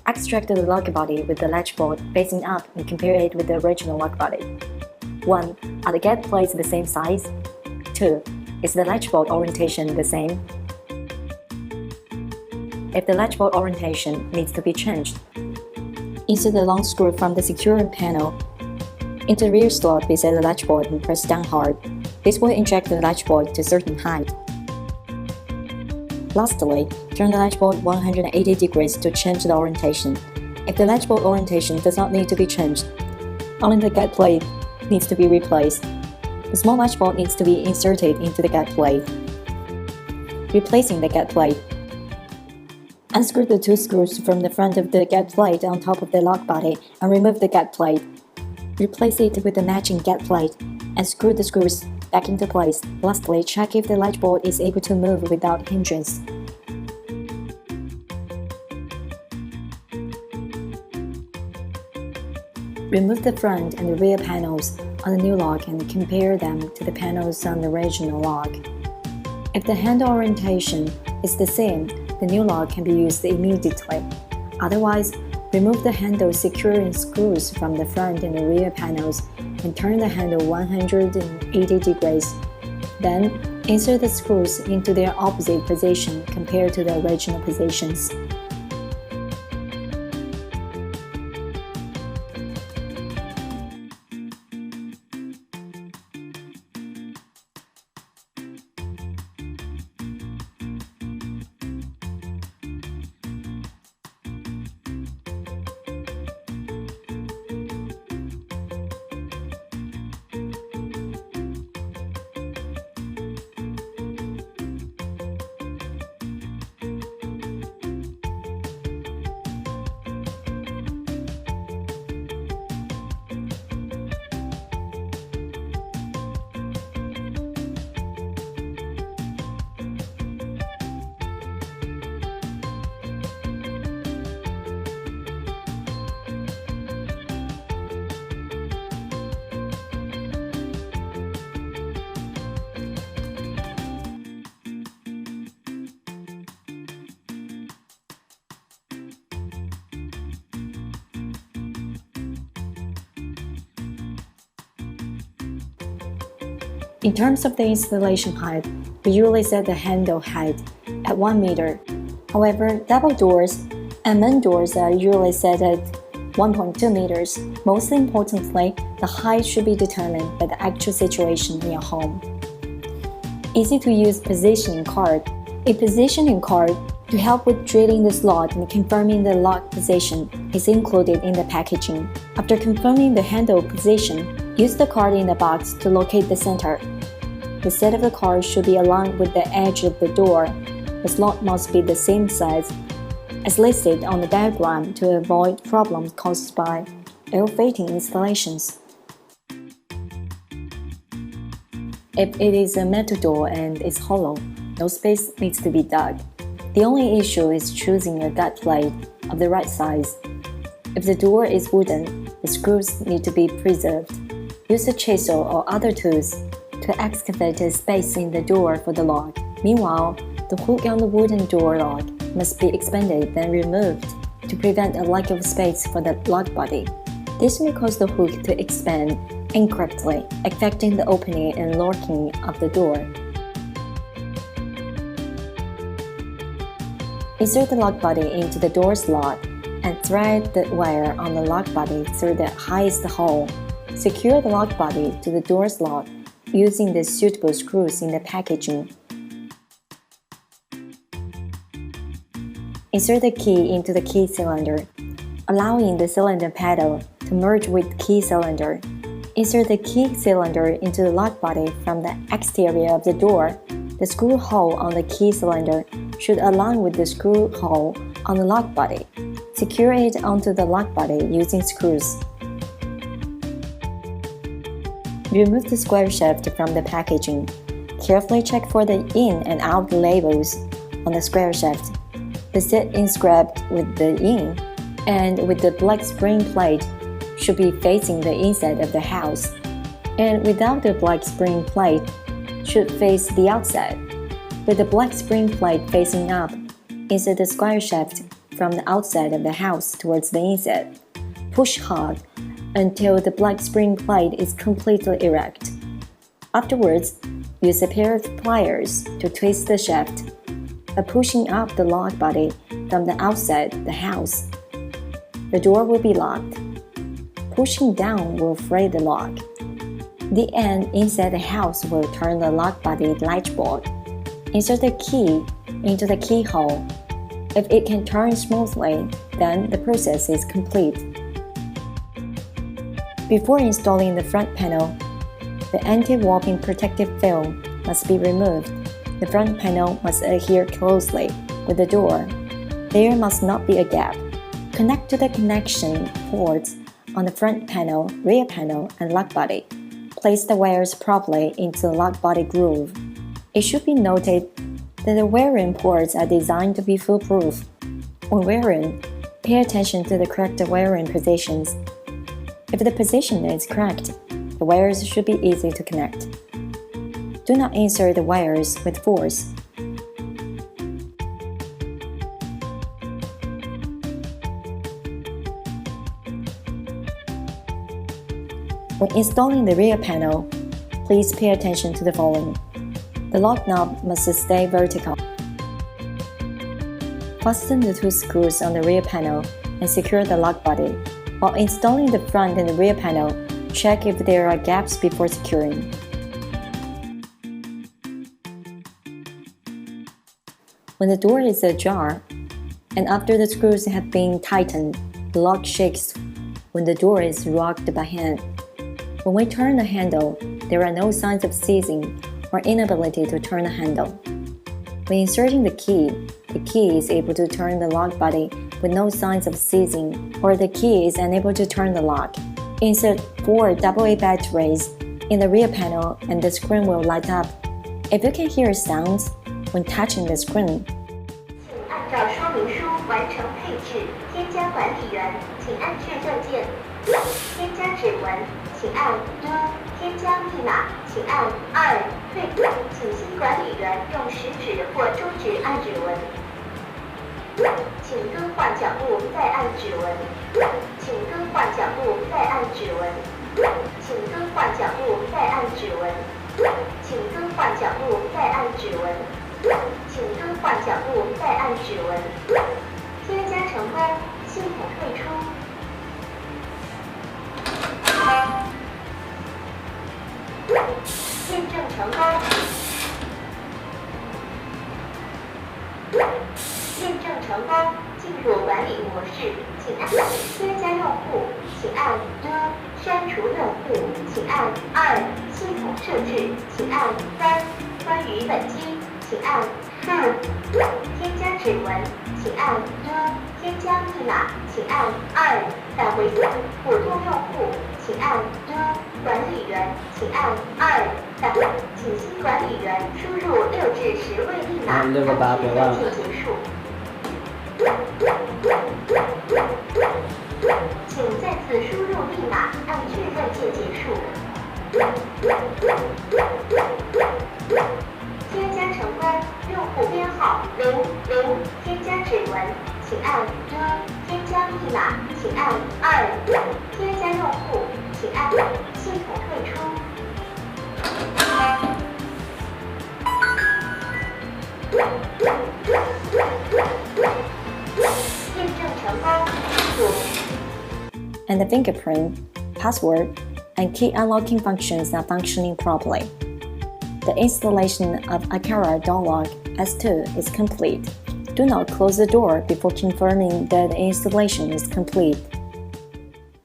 Extract the lock body with the latch bolt facing up and compare it with the original lock body. 1. Are the gate plates the same size? 2. Is the latch bolt orientation the same? If the latch bolt orientation needs to be changed, insert the long screw from the securing panel into the rear slot beside the latch bolt and press down hard. This will inject the latch bolt to a certain height. Lastly, turn the latch bolt 180 degrees to change the orientation. If the latch bolt orientation does not need to be changed, only the gate plate needs to be replaced. The small latch bolt needs to be inserted into the gate plate. Replacing the gate plate. Unscrew the 2 screws from the front of the gate plate on top of the lock body and remove the gate plate. Replace it with the matching gate plate and screw the screws back into place. Lastly, check if the latch bolt is able to move without hindrance. Remove the front and the rear panels on the new lock and compare them to the panels on the original lock. If the handle orientation is the same, the new lock can be used immediately. Otherwise, remove the handle securing screws from the front and the rear panels and turn the handle 180 degrees. Then, insert the screws into their opposite position compared to the original positions. In terms of the installation height, we usually set the handle height at 1 meter. However, double doors and main doors are usually set at 1.2 meters. Most importantly, the height should be determined by the actual situation in your home. Easy to use positioning card. A positioning card to help with drilling the slot and confirming the lock position is included in the packaging. After confirming the handle position, use the card in the box to locate the center. The set of the card should be aligned with the edge of the door. The slot must be the same size as listed on the diagram to avoid problems caused by ill-fitting installations. If it is a metal door and is hollow, no space needs to be dug. The only issue is choosing a gate plate of the right size. If the door is wooden, the screws need to be preserved. Use a chisel or other tools to excavate a space in the door for the lock. Meanwhile, the hook on the wooden door lock must be expanded then removed to prevent a lack of space for the lock body. This may cause the hook to expand incorrectly, affecting the opening and locking of the door. Insert the lock body into the door slot and thread the wire on the lock body through the highest hole. Secure the lock body to the door slot using the suitable screws in the packaging. Insert the key into the key cylinder, allowing the cylinder paddle to merge with key cylinder. Insert the key cylinder into the lock body from the exterior of the door. The screw hole on the key cylinder should align with the screw hole on the lock body. Secure it onto the lock body using screws. Remove the square shaft from the packaging. Carefully check for the in and out labels on the square shaft. The set inscribed with the in and with the black spring plate should be facing the inside of the house, and without the black spring plate should face the outside. With the black spring plate facing up, insert the square shaft from the outside of the house towards the inside. Push hard until the black spring plate is completely erect. Afterwards, use a pair of pliers to twist the shaft. By pushing up the lock body from the outside the house, the door will be locked. Pushing down will free the lock. The end inside the house will turn the lock body latchboard. Insert the key into the keyhole. If it can turn smoothly, then the process is complete. Before installing the front panel, the anti-warping protective film must be removed. The front panel must adhere closely with the door. There must not be a gap. Connect to the connection ports on the front panel, rear panel, and lock body. Place the wires properly into the lock body groove. It should be noted that the wiring ports are designed to be foolproof. When wiring, pay attention to the correct wiring positions. If the position is correct, the wires should be easy to connect. Do not insert the wires with force. When installing the rear panel, please pay attention to the following. The lock knob must stay vertical. Fasten the 2 screws on the rear panel and secure the lock body. While installing the front and the rear panel, check if there are gaps before securing. When the door is ajar, and after the screws have been tightened, the lock shakes when the door is rocked by hand. When we turn the handle, there are no signs of seizing or inability to turn the handle. When inserting the key is able to turn the lock body with no signs of seizing, or the key is unable to turn the lock. Insert 4 AA batteries in the rear panel and the screen will light up. If you can hear sounds when touching the screen, 按照说明书完成配置，添加管理员，请按确证键。添加指纹，请按1；添加密码，请按2。退出，请新管理员用食指或中指按指纹。请更换角度，再按指纹。请更换角度，再按指纹。请更换角度，再按指纹。请更换角度，再按指纹。请更换角度，再按指纹。添加成功，系统退出。验证成功。验证成功，进入管理模式，请按添加用户，请按1；删除用户，请按2；系统设置，请按3；关于本机，请按4；添加指纹，请按1；添加密码，请按2；返回普通用户，请按1；管理员，请按2；请新管理员输入6至10位密码，按确认键结束。请再次输入密码，按确认键结束。添加成功，用户编号00，添加指纹，请按1；添加密码，请按2；添加用户，请按系统退出。验证成功，and the fingerprint, password, and key unlocking functions are functioning properly. The installation of Aqara door lock S2 is complete. Do not close the door before confirming that the installation is complete.